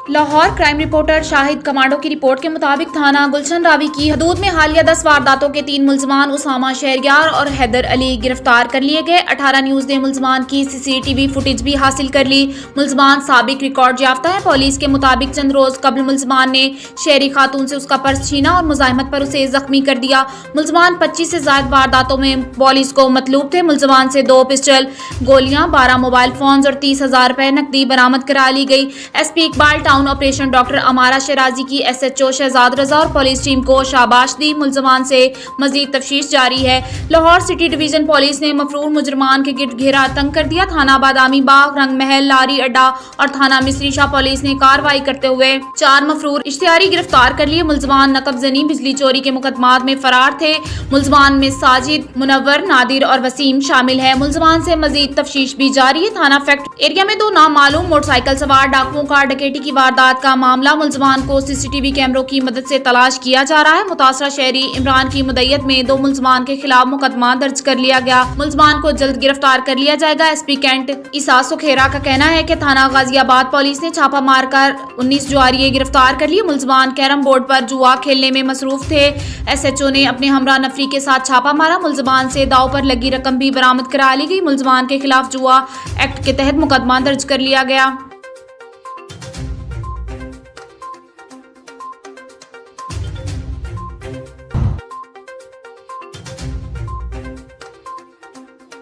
Lahore crime reporter Shahid commando की report के मुताबिक थाना गुलशन रावी की हदूद में हालिया 10 वारदातों के 3 मुलजमान उसामा शहरयार और हैदर अली गिरफ्तार कर लिए गए। 18 न्यूज ने मुलजमान की सीसीटीवी फुटेज भी हासिल कर ली। मुलजमान साबिक रिकॉर्ड याफ्ता है। पुलिस के मुताबिक चंद रोज कबल मुलजमान ने शहरी खातून से उसका पर्स छीना और मुजाहिमत पर उसे जख्मी कर दिया। मुलजमान 25 से ज्यादा वारदातों में पुलिस को मतलूब थे। मुलजमान से 2 पिस्टल, गोलियां, 12 मोबाइल फोन और 30,000 रुपए नकदी बरामद करा ली गई। SP Iqbal town operation doctor अमारा शराजी की एसएचओ शहजाद रजा और पुलिस टीम को शाबाश दी। मुलजमान से मजीद तफ्तीश जारी है। लाहौर सिटी डिवीजन पुलिस ने मफरूर मुजरमान के गिरद घेरा तंग कर दिया। थाना बादामी बाग, रंग महल, लारी अड्डा और थाना मिस्री शाह पुलिस ने कार्रवाई करते हुए 4 मफरूर इश्तिहारी गिरफ्तार कर लिए। मुलजमान नकब जनी, बिजली चोरी के मुकदमात में फरार थे। मुलजमान में साजिद, मुनव्वर, नादिर और वसीम शामिल है। मुलजमान से मजीद तफ्तीश भी जारी है। थाना फैक्ट एरिया में 2 नामालूम मोटरसाइकिल सवार डाकुओं का डकैती की वारदात का मामला। मुलजमान को सीसीटीवी कैमरों की मदद से तलाश किया जा रहा है। मुतासरा शहरी इमरान की मुद्दत में 2 मुलजमान के खिलाफ मुकदमा दर्ज कर लिया गया। मुलजमान को जल्द गिरफ्तार कर लिया जाएगा। एसपी कैंट ईसा सुखेरा का कहना है कि थाना गाजियाबाद पुलिस ने छापा मारकर 19 जुआरिये गिरफ्तार कर लिए। मुलजमान कैरम बोर्ड पर जुआ खेलने में मसरूफ थे। एसएचओ ने अपने हमरा नफरी के साथ छापा मारा। मुलजमान से दाव पर लगी रकम भी बरामद करा ली गई। मुलजमान के खिलाफ जुआ एक्ट के तहत मुकदमा दर्ज कर लिया गया।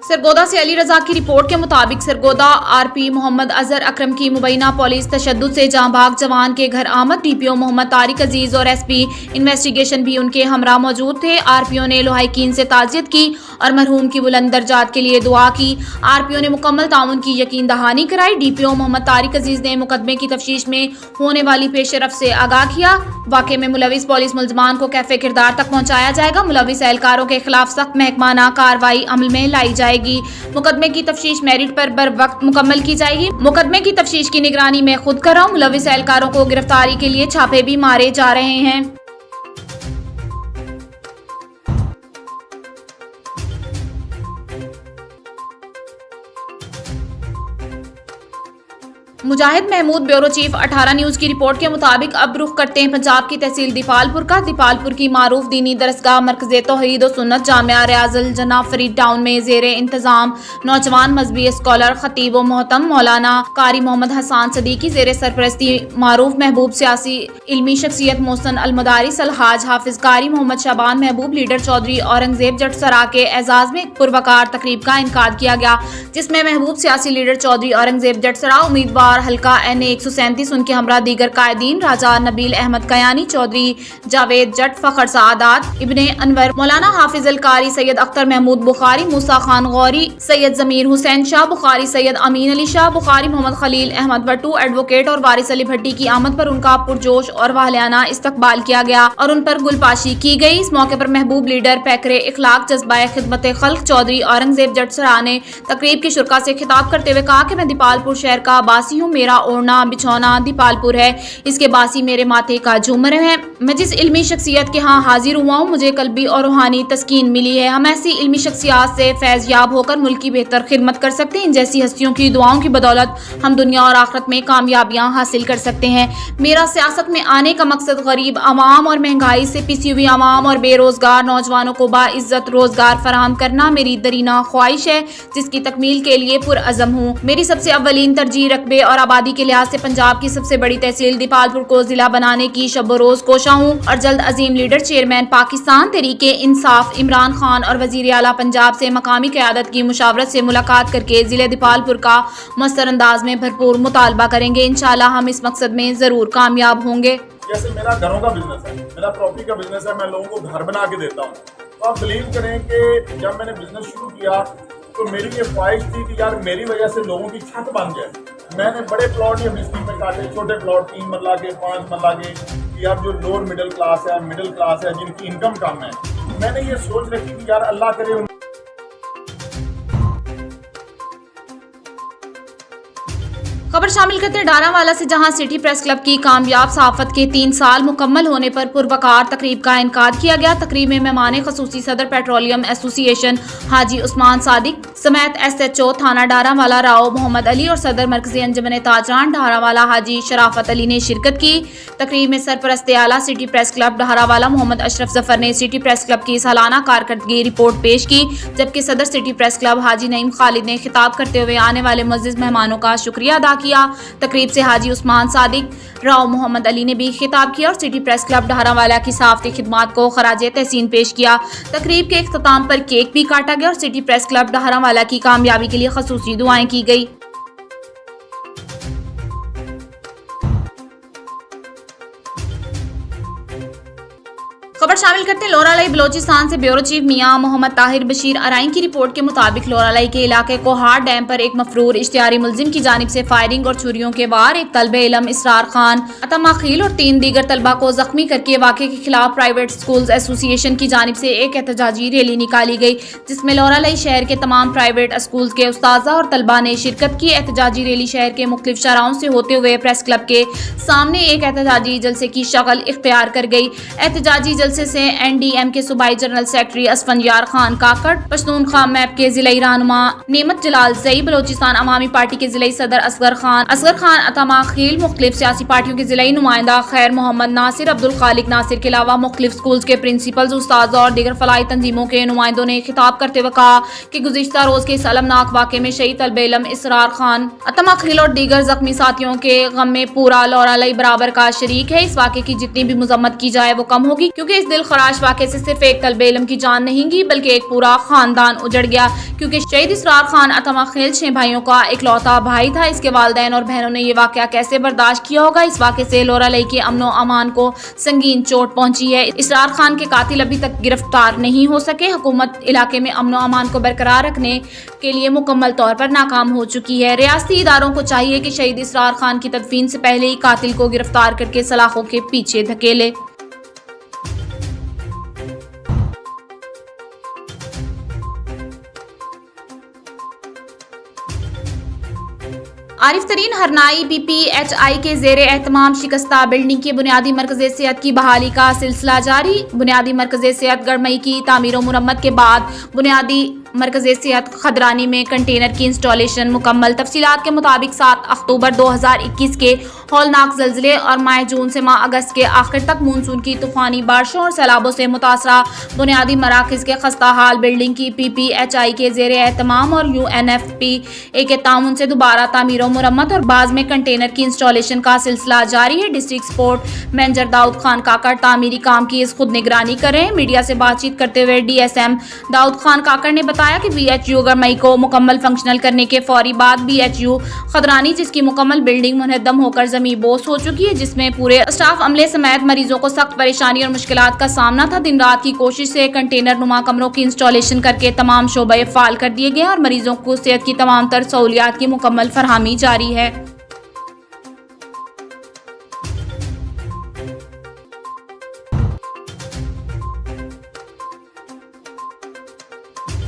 सरगोदा से अली रजा की रिपोर्ट के मुताबिक सरगोदा आरपी मोहम्मद अजहर अकरम की मुबैना पुलिस तशद्दुद से जाँ भाग जवान के घर आमद। डीपीओ मोहम्मद तारिक अजीज और एसपी इन्वेस्टिगेशन भी उनके हमरा मौजूद थे। आरपीओ ने लोहाइकीन से ताज़ियत की और मरहूम की बुलंद दर्जात के लिए दुआ की। आरपीओ ने मुकम्मल ताउन की यकीन दहानी कराई। डीपीओ मोहम्मद तारिक अजीज ने मुकदमे की तफ्तीश में होने वाली पेशरफ से आगाह किया। वाक़े में मुलविस पुलिस मुलजमान को कैफे किरदार तक पहुँचाया जाएगा। मुलविस एहलकारों के खिलाफ सख्त महकमाना कार्रवाई अमल में लाई जाएगी। मुकदमे की तफ्तीश मेरिट पर बर वक्त मुकम्मल की जाएगी। मुकदमे की तफ्तीश की निगरानी मैं खुद कर रहा हूँ। मुलविस एहलकारों को गिरफ्तारी के लिए छापे भी मारे जा रहे हैं। मुजाहिद महमूद ब्यूरो चीफ 18 न्यूज की रिपोर्ट के मुताबिक अब रुख करते हैं पंजाब की तहसील दीपालपुर का। दीपालपुर की मारूफ दीनी दरसगाह मरकज़े तौहीद और सुन्नत जामिया रियाजुल जन्ना फरीद टाउन में ज़ेरे इंतजाम नौजवान मजहबी स्कॉलर खतीब व मोहतम मौलाना कारी मोहम्मद हसन सदीकी ज़ेरे सरपरस्ती मारूफ महबूब सियासी इल्मी शख्सियत मोहसन अलमदारिस अलहाज हाफिज कारी मोहम्मद शाबान महबूब लीडर चौधरी औरंगजेब जट सरा के एजाज में एक पुरवकार तकरीब का इनकाद किया गया, जिसमें महबूब सियासी लीडर चौधरी औरंगजेब जट सरा, उम्मीदवार हल्का NA 137 उनके हमरा दीगर कायदीन राजा नबील अहमद कयानी, चौधरी जावेद जट, फखर सादात इब्ने अनवर, मौलाना हाफिज अल कारी, सैयद अख्तर महमूद बुखारी, मूसा खान गौरी, सैयद जमीर हुसैन शाह बुखारी, सैयद अमीन अली शाह बुखारी, मोहम्मद खलील अहमद भट्टू एडवोकेट और वारिस अली भट्टी की आमद पर उनका पुरजोश और वाहलियाना इस्तकबाल किया गया और उन पर गुलपाशी की गई। इस मौके पर महबूब लीडर पैकरे इखलाक जज्बा खिदमत खल्क चौधरी औरंगजेब जट सरा ने तकरीब की शुरका से खिताब करते हुए कहा कि मैं दीपालपुर शहर का बासी हूँ। मेरा ओढ़ना बिछौना दीपालपुर है, इसके बासी मेरे माथे का झूमर है। मैं जिस इल्मी शख्सियत के यहाँ हाजिर हुआ हूँ, मुझे कल्बी और रूहानी तस्कीन मिली है। हम ऐसी इल्मी शख्सियात से फैज़ याब होकर मुल्क की बेहतर खिदमत कर सकते हैं। इन जैसी हस्तियों की दुआओं की बदौलत हम दुनिया और आखिरत में कामयाबियाँ हासिल कर सकते हैं। मेरा सियासत में आने का मकसद गरीब आवाम और महंगाई से पिसी हुई आवाम और बेरोजगार नौजवानों को बाइज्जत रोजगार फराहम करना मेरी दरीना ख्वाहिश है, जिसकी तकमील के लिए पुरअज़म हूँ। मेरी सबसे अव्वलीन तरजीह रकबे और आबादी के लिहाज से पंजाब की सबसे बड़ी तहसील दीपालपुर को जिला बनाने की शब रोज कोशा हूँ और जल्द अजीम लीडर चेयरमैन पाकिस्तान तहरीके इंसाफ इमरान खान और वजीर आला पंजाब से मकामी क़यादत की मुशावरत से मुलाकात करके जिले दीपालपुर का मस्तर अंदाज में भरपूर मुतालबा करेंगे। इंशाल्लाह हम इस मकसद में जरूर कामयाब होंगे। जैसे मेरा घरों का बिजनेस है, मेरा प्रॉपर्टी का बिजनेस है, मैं लोगों को घर बना के देता हूँ। तो आप बिलीव करें कि जब मैंने बिजनेस शुरू किया तो मेरी ये ख्वाहिश थी कि यार मेरी वजह से लोगों की छत बन जाए। मैंने बड़े प्लॉट या बिस्ती में काटे, छोटे प्लॉट 3 मरला के 5 मरला के, यार जो लोअर मिडिल क्लास है, मिडिल क्लास है, जिनकी इनकम कम है, मैंने ये सोच रखी कि यार अल्लाह करे खबर शामिल करते हैं डारावाला से, जहां सिटी प्रेस क्लब की कामयाब सहाफत के 3 साल मुकम्मल होने पर पुरवकार तकरीब का इनकाद किया गया। तकरीब में मेहमान खसूसी सदर पेट्रोलियम एसोसिएशन हाजी उस्मान सादिक समेत SHO थाना डारावाला राव मोहम्मद अली और सदर मरकजी अंजुमन ताजरान डारावाला हाजी शराफत अली ने शिरकत की। तकरीब में सरपरस्त आला city press club Darawala Mohammad Ashraf Zafar ने सिटी प्रेस क्लब की सालाना कारकर्दगी रिपोर्ट पेश की, जबकि सदर सिटी प्रेस क्लब हाजी नईम खालिद ने खिताब करते हुए आने वाले मुअज़्ज़िज़ मेहमानों का शुक्रिया अदा किया। तकरीब से हाजी उस्मान सादिक राव मोहम्मद अली ने भी खिताब किया और सिटी प्रेस क्लब डारावाला की सहाफ़ती खिदमात को खराजे तहसीन पेश किया। तकरीब के इख्तिताम पर केक भी काटा गया और सिटी प्रेस क्लब डारावाला की कामयाबी के लिए खसूसी दुआएं की गई। खबर शामिल करते हैं लोरालाई बलोचिस्तान से। ब्यूरो चीफ मियां मोहम्मद ताहिर बशीर अराइन की रिपोर्ट के मुताबिक लोरालाई के इलाके कोहार डैम पर एक मफरूर इश्तिहारी मुलजिम की जानिब से फायरिंग और छुरियों के वार एक तलबे इलम इसरार खान अतमाखील और 3 दीगर तलबा को जख्मी करके वाक़े के खिलाफ प्राइवेट स्कूल्स एसोसिएशन की जानिब से एक एहतजाजी रैली निकाली गई, जिसमें लोरालाई शहर के तमाम प्राइवेट स्कूल्स के उस्ताज़ा और तलबा ने शिरकत की। एहतजाजी रैली शहर के मुख्तलिफ शहराओं से होते हुए प्रेस क्लब के सामने एक एहतजाजी जलसे की शक्ल इख्तियार कर गई। एहतजाजी जलसे से NDM के सूबाई जनरल सेक्रेटरी असफंयार खान काकड़, पश्तूनख्वा मैप के जिलाई रहनुमा नेमत जलाल जई, बलोचिस्तान अवामी पार्टी के जिलाई सदर असगर खान अतमाखील, मुख्तलिफ सियासी पार्टियों के जिलाई नुमाइंदा खैर मोहम्मद नासिर, अब्दुल खालिक नासिर के अलावा मुख्तलिफ स्कूल्स के प्रिंसिपल्स, उस्ताद और दीगर फलाही तंजीमों के नुमाइंदों ने खिताब करते हुए कहा कि गुज़िश्ता रोज के इस अलमनाक वाक़े में शहीद तलबे इल्म इसरार खान अतमाखील और दीगर जख्मी साथियों के गम में पूरा लोरालाई बराबर का शरीक है। इस वाक़े की जितनी भी मजम्मत की जाए वो कम होगी, क्योंकि इस दिल खराश वाक़े से सिर्फ एक तलबे इल्म की जान नहीं गई बल्कि एक पूरा खानदान उजड़ गया, क्योंकि शहीद इसरार खान अतमाखील 6 भाइयों का इकलौता भाई था। इसके वालिदैन और बहनों ने ये वाक़या कैसे बर्दाश्त किया होगा। इस वाक़े से लोरालाई के अमन व अमान को संगीन चोट पहुंची है। इसरार खान के कातिल अभी तक गिरफ्तार नहीं हो सके। हुकूमत इलाके में अमन व अमान को बरकरार रखने के लिए मुकम्मल तौर पर नाकाम हो चुकी है। रियासती इदारों को चाहिए कि शहीद इसरार खान की तदफीन से पहले ही कातिल को गिरफ्तार करके सलाखों के पीछे धकेले। आरिफ तरीन हरनाई BPHI के ज़ेरे एहतमाम शिकस्ता बिल्डिंग की बुनियादी मरकज़ सेहत की बहाली का सिलसिला जारी। बुनियादी मरकज़ सेहत गड़मई की तामीर व मुरम्मत के बाद बुनियादी मरकज़ सेहत खदरानी में कंटेनर की इंस्टॉलेशन मुकम्मल। तफसीलात के मुताबिक 7 अक्टूबर 2021 के हौलनाक ज़लज़ले और माह जून से माह अगस्त के आखिर तक मानसून की तूफ़ानी बारिशों और सैलाबों से मुतासरा बुनियादी मराकज़ के खस्ता हाल बिल्डिंग की PPHI के ज़ेरे एहतमाम और UNFPA के ताउन से दोबारा तामीर मुरम्मत और बाज़ में कंटेनर की इंस्टॉलेशन का सिलसिला जारी है। District sport manager Dawood Khan Kakar तामीरी काम की इस खुद निगरानी कर रहे हैं। मीडिया से बातचीत करते हुए DSM दाऊद खान काकड़ ने बताया कि BHU गड़मई को मुकम्मल फंक्शनल करने के फौरी बाद BHU खदरानी, जिसकी मुकम्मल बिल्डिंग मुनहदम होकर जमी बोस हो चुकी है, जिसमें पूरे स्टाफ अमले समेत मरीजों को सख्त परेशानी और मुश्किलात का सामना था। दिन रात की कोशिश से कंटेनर नुमा कमरों की इंस्टॉलेशन करके तमाम शोबे फाल कर दिए गए और मरीजों को सेहत की तमाम तर सहूलियात की मुकम्मल फरहमी जारी है।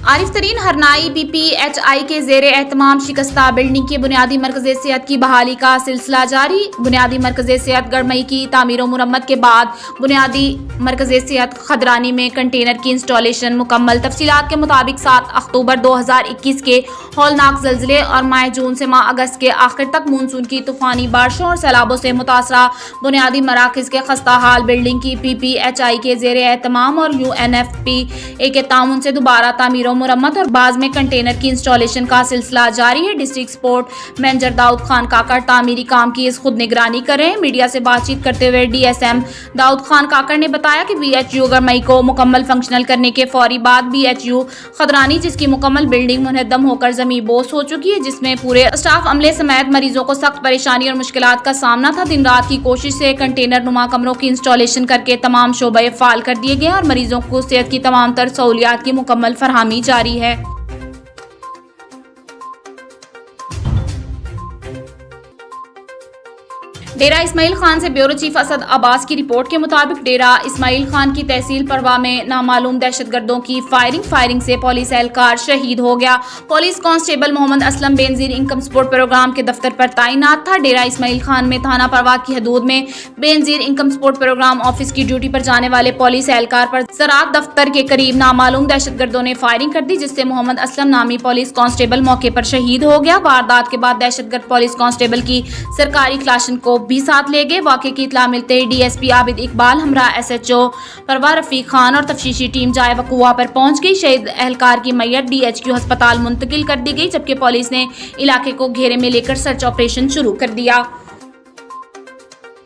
आरिफ तरीन हरनाई BPHI के ज़ेरे एहतमाम शिकस्ता बिल्डिंग की बुनियादी मरकज़ सेहत की बहाली का सिलसिला जारी। बुनियादी मरकज़ सेहत गड़मई की तामीर व मुरम्मत के बाद बुनियादी मरकज़ सेहत खदरानी में कंटेनर की इंस्टॉलेशन मुकम्मल। तफसीलात के मुताबिक 7 अक्टूबर 2021 के हौलनाक ज़लज़ले और माह जून से माह अगस्त के आखिर तक मानसून की तूफ़ानी बारिशों और सैलाबों से मुतासरा बुनियादी मराकज़ के खस्ता हाल बिल्डिंग की PPHI के ज़ेरे एहतमाम और UNFPA के ताउन से दोबारा तामीर मुरम्मत और बाज़ में कंटेनर की इंस्टॉलेशन का सिलसिला जारी है। District sport manager Dawood Khan Kakar तामीरी काम की इस खुद निगरानी कर रहे हैं। मीडिया से बातचीत करते हुए DSM दाऊद खान काकड़ ने बताया कि BHU गड़मई को मुकम्मल फंक्शनल करने के फौरी बाद BHU खदरानी, जिसकी मुकम्मल बिल्डिंग मुनहदम होकर जमी बोस हो चुकी है, जिसमें पूरे स्टाफ अमले समेत मरीजों को सख्त परेशानी और मुश्किलात का सामना था। दिन रात की कोशिश से कंटेनर नुमा कमरों की इंस्टॉलेशन करके तमाम शोबे फाल कर दिए गए और मरीजों को सेहत की तमाम तर सहूलियात की मुकम्मल फरहमी जारी है। डेरा इस्माइल खान से ब्यूरो चीफ असद अब्बास की रिपोर्ट के मुताबिक डेरा इस्माइल खान की तहसील परवा में नामालूम दहशतगर्दों की फायरिंग से पुलिस एहलकार शहीद हो गया। Police constable Mohammad Aslam Benazir income support programme के दफ्तर पर तैनात था। डेरा इस्माइल खान में थाना परवा की हदूद में Benazir income support programme office की ड्यूटी पर जाने वाले पुलिस एहलकार पर ज़राअत दफ्तर के करीब नामालूम दहशतगर्दों ने फायरिंग कर दी, जिससे मोहम्मद असलम नामी पुलिस कांस्टेबल मौके पर शहीद हो गया। वारदात के बाद दहशतगर्द पुलिस कांस्टेबल की सरकारी क्लाशन को भी साथ ले गए। वाक़े की इत्तला मिलते ही डीएसपी आबिद इकबाल हमरा SHO परवा रफीक खान और तफ्तीशी टीम जाए वकुआ पर पहुंच गई। शहीद एहलकार की मैयत DHQ अस्पताल मुंतकिल कर दी गई, जबकि पुलिस ने इलाके को घेरे में लेकर सर्च ऑपरेशन शुरू कर दिया।